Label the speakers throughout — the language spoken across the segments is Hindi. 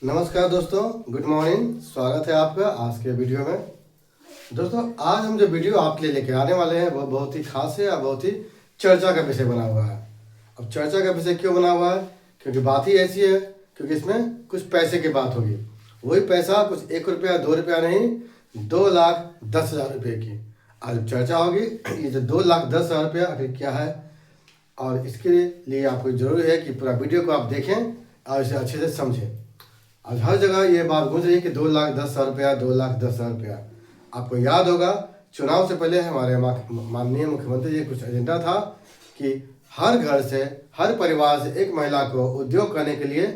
Speaker 1: नमस्कार दोस्तों, गुड मॉर्निंग। स्वागत है आपका आज के वीडियो में। दोस्तों, आज हम जो वीडियो आपके लिए लेके आने वाले हैं वो बहुत ही खास है और बहुत ही चर्चा का विषय बना हुआ है। अब चर्चा का विषय क्यों बना हुआ है? क्योंकि बात ही ऐसी है, क्योंकि इसमें कुछ पैसे की बात होगी। वही पैसा कुछ 1 रुपया 2 रुपया नहीं, 2,10,000 रुपये की आज चर्चा होगी। ये जो 2,10,000 रुपया आखिर क्या है, और इसके लिए आपको जरूरी है कि पूरा वीडियो को आप देखें और इसे अच्छे से समझें। आज हर जगह ये बात गूंज रही है कि 2,10,000 रुपया, 2,10,000 रुपया। आपको याद होगा, चुनाव से पहले हमारे माननीय मुख्यमंत्री जी कुछ एजेंडा था कि हर घर से, हर परिवार से एक महिला को उद्योग करने के लिए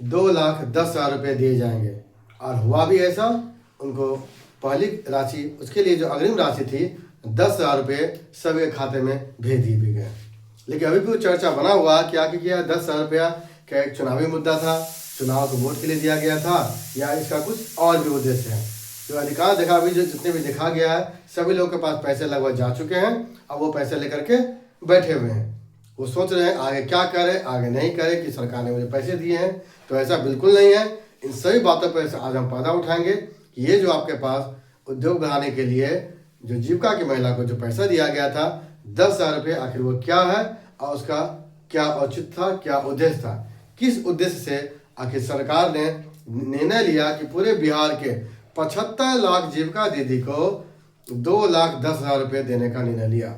Speaker 1: 2,10,000 रुपये दिए जाएंगे। और हुआ भी ऐसा। उनको पहली राशि, उसके लिए जो अग्रिम राशि थी 10,000 रुपये सबके खाते में भेज दी भी गए। लेकिन अभी भी चर्चा बना हुआ कि आगे किया 10,000 रुपया क्या एक चुनावी मुद्दा था, चुनाव को वोट के लिए दिया गया था, या इसका कुछ और भी उद्देश्य है। जो अधिकांश देखा भी, जो जितने भी देखा गया है, सभी लोगों के पास पैसे लगभग जा चुके हैं। अब वो पैसे लेकर के बैठे हुए हैं। वो सोच रहे हैं आगे क्या करें, आगे नहीं करें, कि सरकार ने मुझे पैसे दिए हैं। तो ऐसा बिल्कुल नहीं है। इन सभी बातों पर आज हम पर्दा उठाएंगे कि ये जो आपके पास उद्योग बढ़ाने के लिए जो जीविका की महिला को जो पैसा दिया गया था 10,000 रुपये, आखिर वो क्या है और उसका क्या औचित्य था, क्या उद्देश्य था, किस उद्देश्य से आखिर सरकार ने निर्णय लिया कि पूरे बिहार के 75 लाख जीविका दीदी को 2,10,000 रुपये देने का निर्णय लिया।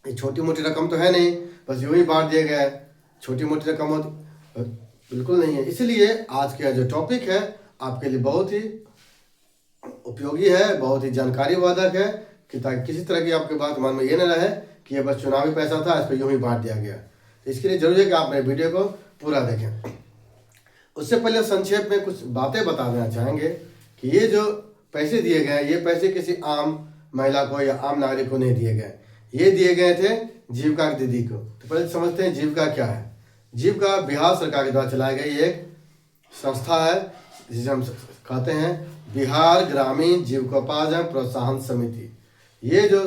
Speaker 1: ये छोटी मोटी रकम तो है नहीं, बस यूं ही बांट दिए गए। छोटी मोटी रकम बिल्कुल नहीं है। इसलिए आज का जो टॉपिक है आपके लिए बहुत ही उपयोगी है, बहुत ही जानकारी वर्धक है, कि ताकि किसी तरह की आपके बात मन में ये न रहे कि ये बस चुनावी पैसा था, इसको यूं ही बांट दिया गया। तो इसके लिए जरूरी है कि आप मेरे वीडियो को पूरा देखें। उससे पहले संक्षेप में कुछ बातें बता देना चाहेंगे कि ये जो पैसे दिए गए, ये पैसे किसी आम महिला को या आम नागरिक को नहीं दिए गए। ये दिए गए थे जीविका दीदी को। तो पहले समझते हैं जीविका क्या है। जीविका बिहार सरकार के द्वारा चलाई गई एक संस्था है, जिसे हम कहते हैं बिहार ग्रामीण जीविकोपार्जन प्रोत्साहन समिति। ये जो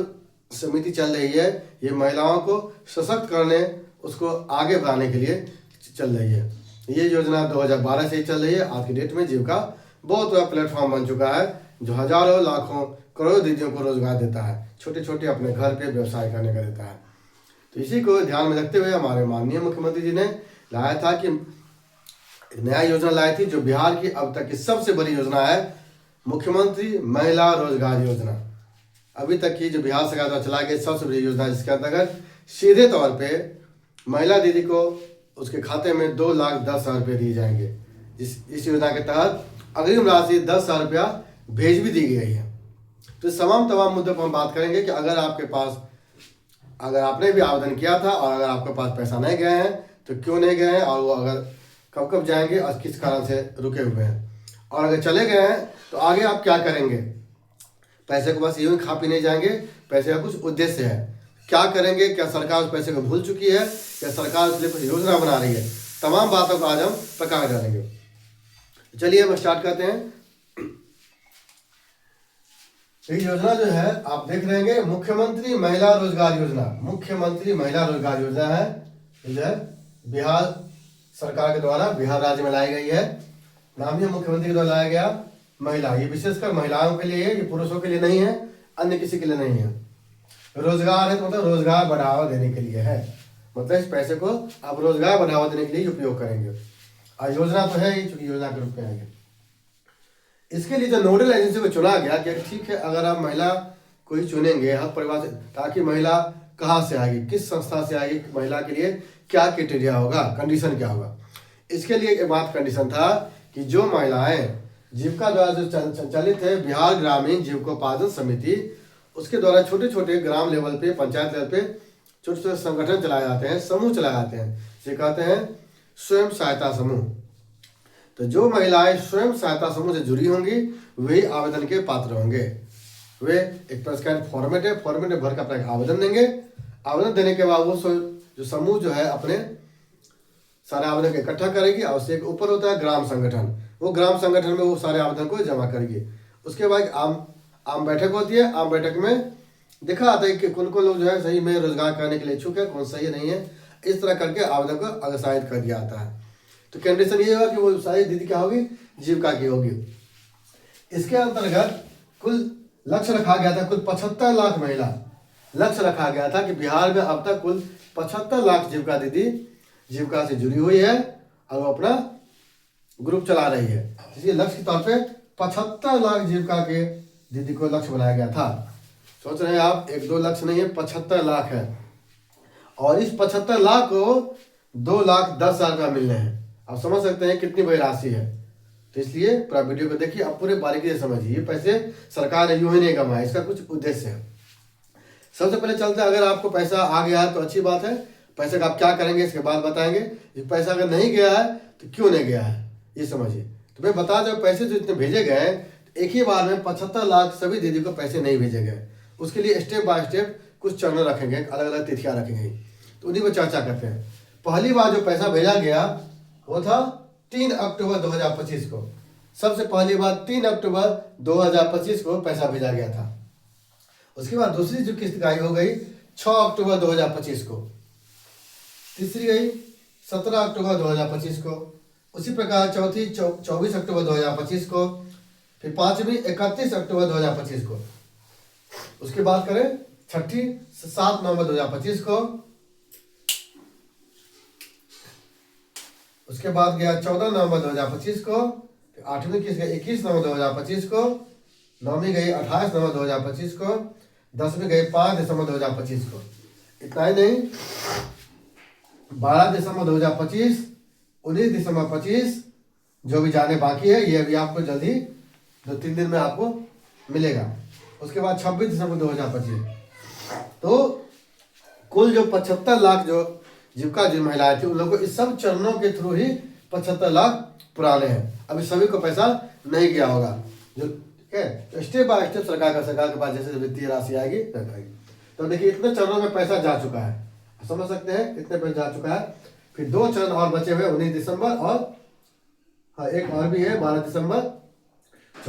Speaker 1: समिति चल रही है, ये महिलाओं को सशक्त करने, उसको आगे बढ़ाने के लिए चल रही है। ये योजना 2012 से ही चल रही है। आज की डेट में जीविका बहुत बड़ा प्लेटफॉर्म बन चुका है, जो हजारों लाखों करोड़ों दीदियों को रोजगार देता है, छोटे छोटे अपने घर पे व्यवसाय करने का देता है। तो इसी को ध्यान में रखते हुए हमारे माननीय मुख्यमंत्री जी ने लाया था कि एक नया योजना लाई थी, जो बिहार की अब तक की सबसे बड़ी योजना है, मुख्यमंत्री महिला रोजगार योजना। अभी तक की जो बिहार सरकार द्वारा चलाई गई सबसे बड़ी योजना, जिसके अंतर्गत सीधे तौर पर महिला दीदी को उसके खाते में 2,10,000 रुपये दिए जाएंगे। इस योजना के तहत अग्रिम राशि 10,000 रुपया भेज भी दी गई है। तो तमाम मुद्दों पर हम बात करेंगे कि अगर आपके पास, अगर आपने भी आवेदन किया था और अगर आपके पास पैसा नहीं गए हैं तो क्यों नहीं गए हैं, और वो अगर कब कब जाएंगे और किस कारण से रुके हुए हैं, और अगर चले गए हैं तो आगे आप क्या करेंगे। पैसे को बस यूं ही खा पी नहीं जाएंगे, पैसे का कुछ उद्देश्य है। क्या करेंगे, क्या सरकार उस पैसे को भूल चुकी है, या सरकार उसके लिए कुछ योजना बना रही है, तमाम बातों को आज हम प्रकाश डालेंगे। चलिए हम स्टार्ट करते हैं। ये योजना जो है आप देख रहे हैं, मुख्यमंत्री महिला रोजगार योजना। मुख्यमंत्री महिला रोजगार योजना है, जो है बिहार सरकार के द्वारा बिहार राज्य में लाई गई है। माननीय मुख्यमंत्री के द्वारा लाया गया महिला, ये विशेषकर महिलाओं के लिए है, ये पुरुषों के लिए नहीं है, अन्य किसी के लिए नहीं है। रोजगार है तो मतलब रोजगार बढ़ावा देने के लिए है, मतलब इस पैसे को आप रोजगार बढ़ावा देने के लिए उपयोग करेंगे। और योजना तो है ही, चूंकि योजना के रूप में आएंगे। इसके लिए जो नोडल एजेंसी को चुना गया कि ठीक है, अगर आप महिला को ही चुनेंगे हर परिवार से, ताकि महिला कहाँ से आएगी, किस संस्था से आएगी, महिला के लिए क्या क्राइटेरिया होगा, कंडीशन क्या होगा। इसके लिए एक बात कंडीशन था कि जो महिलाएं जीविका द्वारा जो संचालित है बिहार ग्रामीण जीविकोपार्जन समिति, उसके द्वारा छोटे छोटे ग्राम लेवल पे, पंचायत लेवल पे छोटे छोटे संगठन चलाए जाते हैं, समूह चलाए जाते हैं, जिसे कहते हैं स्वयं सहायता समूह। तो जो महिलाएं स्वयं सहायता समूह से जुड़ी होंगी वही आवेदन के पात्र होंगे। वे एक प्रकार फॉर्मेट है, फॉर्मेट में भर कर अपना आवेदन देंगे। आवेदन देने के बाद वो जो समूह जो है अपने सारे आवेदन को इकट्ठा करेगी, और उससे ऊपर होता है ग्राम संगठन। वो ग्राम संगठन में वो सारे आवेदन को जमा करेगी। उसके बाद आम बैठक होती है। आम बैठक में देखा जाता है कि कौन कौन लोग जो है सही में रोजगार करने के लिए इच्छुक है, कौन सही नहीं है। इस तरह करके आवेदन को अग्रसारित कर दिया जाता है। तो कंडीशन ये होगा कि वो सारी दीदी क्या होगी, जीविका की होगी। इसके अंतर्गत कुल लक्ष्य रखा गया था, कुल 75 लाख महिला लक्ष्य रखा गया था कि बिहार में अब तक कुल 75 लाख जीविका दीदी जीविका से जुड़ी हुई है और वो अपना ग्रुप चला रही है। इसलिए लक्ष्य के तौर पे 75 लाख जीविका के दीदी को लक्ष्य बनाया गया था। सोच रहे हैं आप, 1-2 लक्ष्य नहीं है, 75 लाख है। और इस 75 लाख को 2,10,000 रुपया मिलने हैं। आप समझ सकते हैं कितनी बड़ी राशि है। तो इसलिए पूरा वीडियो को देखिए, आप पूरे बारीकी से समझिए। ये पैसे सरकार ने यूं ही नहीं कमाए, इसका कुछ उद्देश्य है। सबसे पहले चलते हैं, अगर आपको पैसा आ गया है तो अच्छी बात है, पैसे का आप क्या करेंगे इसके बाद बताएंगे। पैसा अगर नहीं गया है तो क्यों नहीं गया है ये समझिए। तो मैं बता दूं, पैसे जो इतने भेजे गए एक ही बार में 75 लाख सभी दीदी को पैसे नहीं भेजे गए। उसके लिए स्टेप बाय स्टेप कुछ चरण रखेंगे, अलग अलग तिथियां रखेंगे, तो उन्हीं पर चर्चा करते हैं। पहली बार जो पैसा भेजा गया वो था 3 अक्टूबर 2025 को। सबसे पहली बार 3 अक्टूबर 2025 को पैसा भेजा गया था। उसके बाद दूसरी जो किस्त गायब हो गई 6 अक्टूबर 2025 को। तीसरी गई 17 अक्टूबर 2025 को। उसी प्रकार चौथी 24 अक्टूबर 2025 को। फिर पांचवी 31 अक्टूबर 2025 को। उसके बाद करें छठी 7 नवंबर 2025 को। उसके बाद गया 14 नवंबर 2025 को। फिर आठवीं किस्त गई 21 नवंबर 2025 को। नौवीं गई 28 नवंबर 2025 को। 10वीं गई 5 दिसंबर 2025 को। इतना ही नहीं, 12 दिसंबर 2025, 19 दिसंबर 25 जो भी जाने बाकी है ये अभी आपको जल्दी 2-3 दिन में आपको मिलेगा। उसके बाद 26 दिसंबर 2025। तो कुल जो 75 लाख जो जीविका जो महिलाएं थी उन लोगों को इस सब चरणों के थ्रू ही 75 लाख पुराने हैं। अभी सभी को पैसा नहीं गया होगा। जो ठीक है, तो स्टेप बाय स्टेप सरकार के पास जैसे वित्तीय राशि आएगी तो देखिए इतने चरणों में पैसा जा चुका है, समझ सकते हैं कितने पैसा जा चुका है। फिर 2 चरण और बचे हुए 19 दिसंबर और हाँ एक और भी है 12 दिसंबर।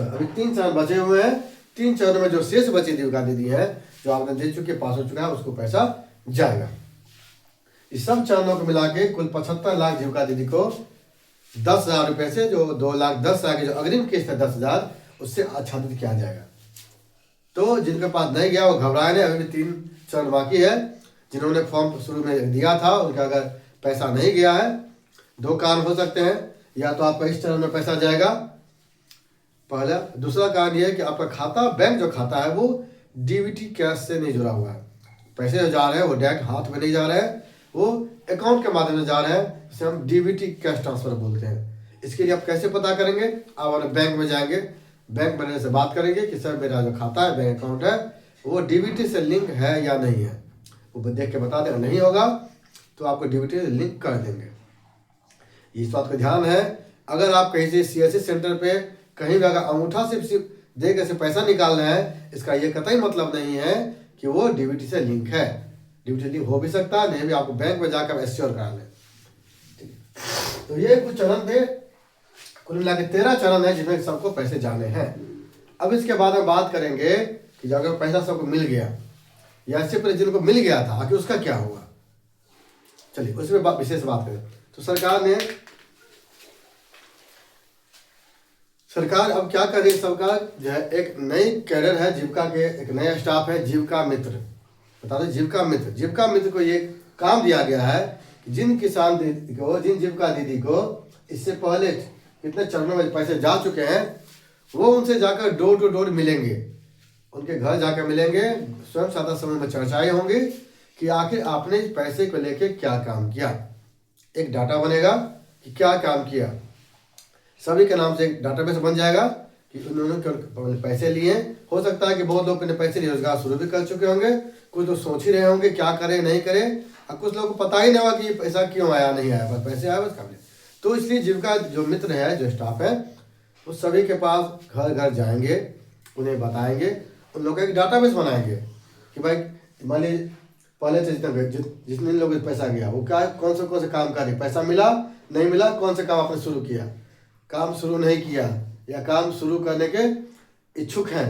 Speaker 1: अभी 3 चरण बचे हुए हैं। 3 चरणों में जो शेष बची जीविका दीदी है जो आपने दे चुके पास हो चुका है उसको पैसा जाएगा। इस सब चरणों को मिला के कुल 75 लाख जीविका दीदी को 10,000 रुपए से जो 2,10,000 की जो अग्रिम किस्त है 10,000 उससे आच्छादित किया जाएगा। तो जिनके पास नहीं गया वो घबराए नहीं, अभी भी 3 चरण बाकी है। जिन्होंने फॉर्म शुरू में दिया था उनका अगर पैसा नहीं गया है 2 कारण हो सकते हैं, या तो आपका इस चरण में पैसा जाएगा पहला। दूसरा कारण यह है कि आपका खाता बैंक जो खाता है वो डीबीटी कैश से नहीं जुड़ा हुआ है। पैसे जो जा रहे हैं वो डायरेक्ट हाथ में नहीं जा रहे हैं, वो अकाउंट के माध्यम से जा रहे हैं, जिसे हम डीबीटी कैश ट्रांसफर बोलते हैं। इसके लिए आप कैसे पता करेंगे, आप अपने बैंक में जाएंगे, बैंक मैनेजर से बात करेंगे कि सर मेरा जो खाता है बैंक अकाउंट है वो डीबीटी से लिंक है या नहीं है। वो देख के बता देगा, नहीं होगा तो आपको डीबीटी से लिंक कर देंगे। इस बात का ध्यान है। अगर आप कहीं से सीएससी सेंटर पे कहीं भी अगर अंगूठा सिर्फ दे के से पैसा निकाल रहे हैं, इसका ये कतई मतलब नहीं है कि वो डीबीटी से लिंक है। डीबीटी लिंक हो भी सकता है, नहीं भी आपको बैंक में जाकर एश्योर करा लें। तो ये कुछ चरण थे, कुल मिला के 13 चरण है जिसमें सबको पैसे जाने हैं। अब इसके बाद हम बात करेंगे कि अगर पैसा सबको मिल गया या इससे पहले जिनको मिल गया था आखिर उसका क्या हुआ। चलिए उसमें विशेष बात करें। तो सरकार अब क्या कर रही है, सरकार जो है एक नई कैडर है जीविका के, एक नया स्टाफ है जीविका मित्र। बता दो जीविका मित्र को ये काम दिया गया है कि जिन किसान दीदी को, जिन जीविका दीदी को इससे पहले कितने चरणों में पैसे जा चुके हैं वो उनसे जाकर डोर टू डोर मिलेंगे, उनके घर जाकर मिलेंगे। स्वयं सहायता समूह में चर्चाएं होंगी कि आखिर आपने इस पैसे को लेके क्या काम किया। एक डाटा बनेगा कि क्या काम किया, सभी के नाम से एक डाटाबेस बन जाएगा कि उन्होंने पैसे लिए। हो सकता है कि बहुत लोग अपने पैसे लिए रोजगार शुरू भी कर चुके होंगे, कुछ लोग सोच ही रहे होंगे क्या करें नहीं करें, और कुछ लोगों को पता ही नहीं होगा कि पैसा क्यों आया नहीं आया, बस पैसे आया बस काम। तो इसलिए जीविका जो मित्र है, जो स्टाफ है, वो सभी के पास घर घर जाएंगे, उन्हें बताएंगे, उन लोगों का एक डाटाबेस बनाएंगे कि भाई मान लीजिए पहले से जितने लोग पैसा गया वो क्या कौन से काम करे, पैसा मिला नहीं मिला, कौन से काम आपने शुरू किया, काम शुरू नहीं किया या काम शुरू करने के इच्छुक हैं।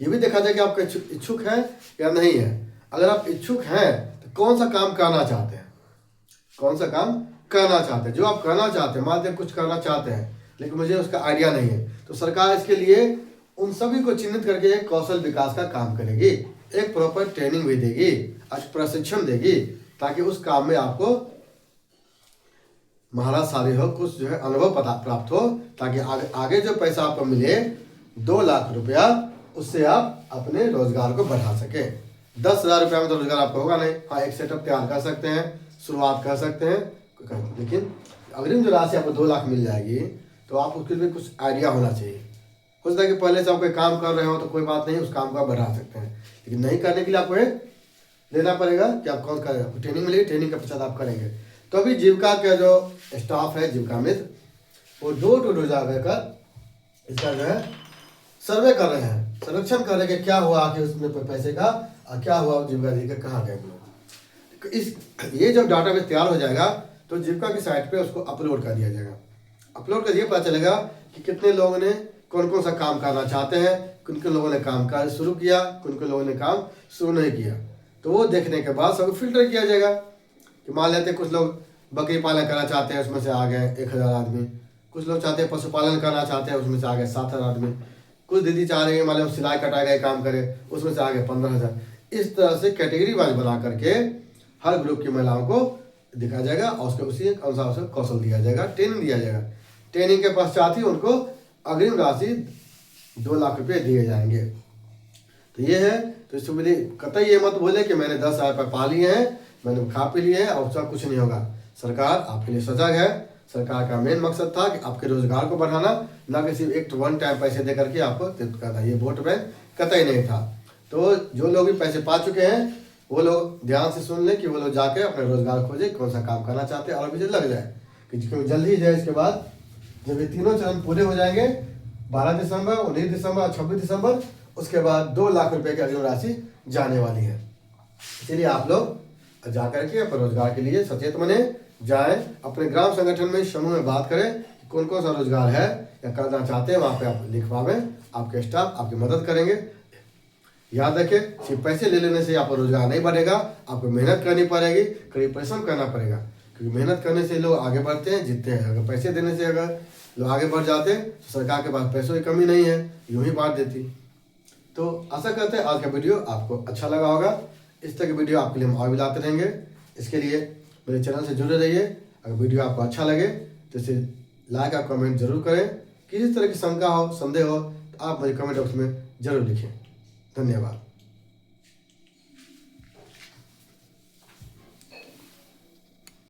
Speaker 1: ये भी देखा जाए कि आपका इच्छुक है या नहीं है। अगर आप इच्छुक हैं तो कौन सा काम करना चाहते हैं, कौन सा काम करना चाहते हैं, जो आप करना चाहते हैं, मान लीजिए कुछ करना चाहते हैं लेकिन मुझे उसका आइडिया नहीं है, तो सरकार इसके लिए उन सभी को चिन्हित करके एक कौशल विकास का काम करेगी, एक प्रॉपर ट्रेनिंग भी देगी, प्रशिक्षण देगी, ताकि उस काम में आपको महारत हो, कुछ जो है अनुभव प्राप्त हो, ताकि आगे जो पैसा आपको मिले 2 लाख रुपया, उससे आप अपने रोजगार को बढ़ा सके। 10,000 रुपया में तो रोजगार आपका होगा नहीं। हाँ, एक सेटअप तैयार कर सकते हैं, शुरुआत कर सकते हैं, लेकिन अग्रिम जो राशि आपको 2 लाख मिल जाएगी तो आप उसके लिए कुछ आइडिया होना चाहिए। हो सकता है कि पहले से आप कोई काम कर रहे हो तो कोई बात नहीं, उस काम को आप बढ़ा सकते हैं, लेकिन नहीं करने के लिए आपको लेना पड़ेगा कि आप कौन करें, आपको ट्रेनिंग मिलेगी, ट्रेनिंग के पश्चात आप करेंगे। तो अभी जीविका का जो स्टाफ है, जीविका मित्र, वो डोर टू डोर जाकर इसका जो है सर्वे कर रहे हैं, सर्वेक्षण कर रहे हैं कि क्या हुआ आखिर उसमें पैसे का, और क्या हुआ जीविका जी का, कहाँ गए लोग। इस ये जब डाटाबेस तैयार हो जाएगा तो जीविका की साइट पे उसको अपलोड कर दिया जाएगा। अपलोड कर दिए पता चलेगा कि कितने लोगों ने कौन कौन सा काम करना चाहते हैं, किन किन लोगों ने काम कार्य शुरू किया, किन किन लोगों ने काम शुरू नहीं किया। तो वो देखने के बाद सब फिल्टर किया जाएगा कि मान लेते कुछ लोग बकरी पालन करना चाहते हैं, उसमें से आ गए 1,000 आदमी, कुछ लोग चाहते हैं पशुपालन करना चाहते हैं, उसमें से आ गए 7,000 आदमी, कुछ दीदी चाह रहे हैं मान लो सिलाई कटाई का काम करे, उसमें से आ गए 15,000। इस तरह से कैटेगरी वाइज बना करके हर ग्रुप की महिलाओं को दिखाया जाएगा और उसके उसी अनुसार उसको कौशल दिया जाएगा, ट्रेनिंग दिया जाएगा। ट्रेनिंग के पश्चात ही उनको अग्रिम राशि 2 लाख रुपये दिए जाएंगे। तो ये है, तो इससे मुझे कतई ये मत बोले कि मैंने 10,000 रुपये पा लिए हैं, मैंने खा पी लिए हैं और उसका कुछ नहीं होगा। सरकार आपके लिए सजग है। सरकार का मेन मकसद था कि आपके रोजगार को बढ़ाना, ना कि सिर्फ एक वन टाइम पैसे दे करके आपको तृप्त करना। ये वोट बैंक कतई नहीं था। तो जो लोग भी पैसे पा चुके हैं वो लोग ध्यान से सुन लें कि वो लोग जाके अपने रोजगार खोजे, कौन सा काम करना चाहते हैं और अभी लग जाए कि जल्दी ही जाए। इसके बाद जब ये तीनों चरण पूरे हो जाएंगे 12 दिसंबर, 19 दिसंबर और 26 दिसंबर, उसके बाद 2 लाख रुपए की अग्रिम राशि जाने वाली है। इसलिए आप लोग जाकर के अपने रोजगार के लिए सचेत बने, जाएं, अपने ग्राम संगठन में समूह में बात करें कि कौन कौन सा रोजगार है या करना चाहते हैं, वहाँ पे आप लिखवावें, आपके स्टाफ आपकी मदद करेंगे। याद रखें, सिर्फ पैसे ले लेने से आपका रोजगार नहीं बढ़ेगा, आपको मेहनत करनी पड़ेगी, कड़ी परिश्रम करना पड़ेगा, क्योंकि मेहनत करने से लोग आगे बढ़ते हैं, जीतते हैं। अगर पैसे देने से अगर लोग आगे बढ़ जाते तो सरकार के पास पैसों की कमी नहीं है, यूं ही बांट देती। तो आशा करते हैं आज का वीडियो आपको अच्छा लगा होगा। इस तरह के वीडियो आपके लिए हम और भी लाते रहेंगे। इसके लिए मेरे चैनल से जुड़े रहिए। अगर वीडियो आपको अच्छा लगे तो इसे लाइक और कमेंट जरूर करें। किसी तरह की शंका हो, संदेह हो तो आप मुझे कमेंट बॉक्स में जरूर लिखें। धन्यवाद।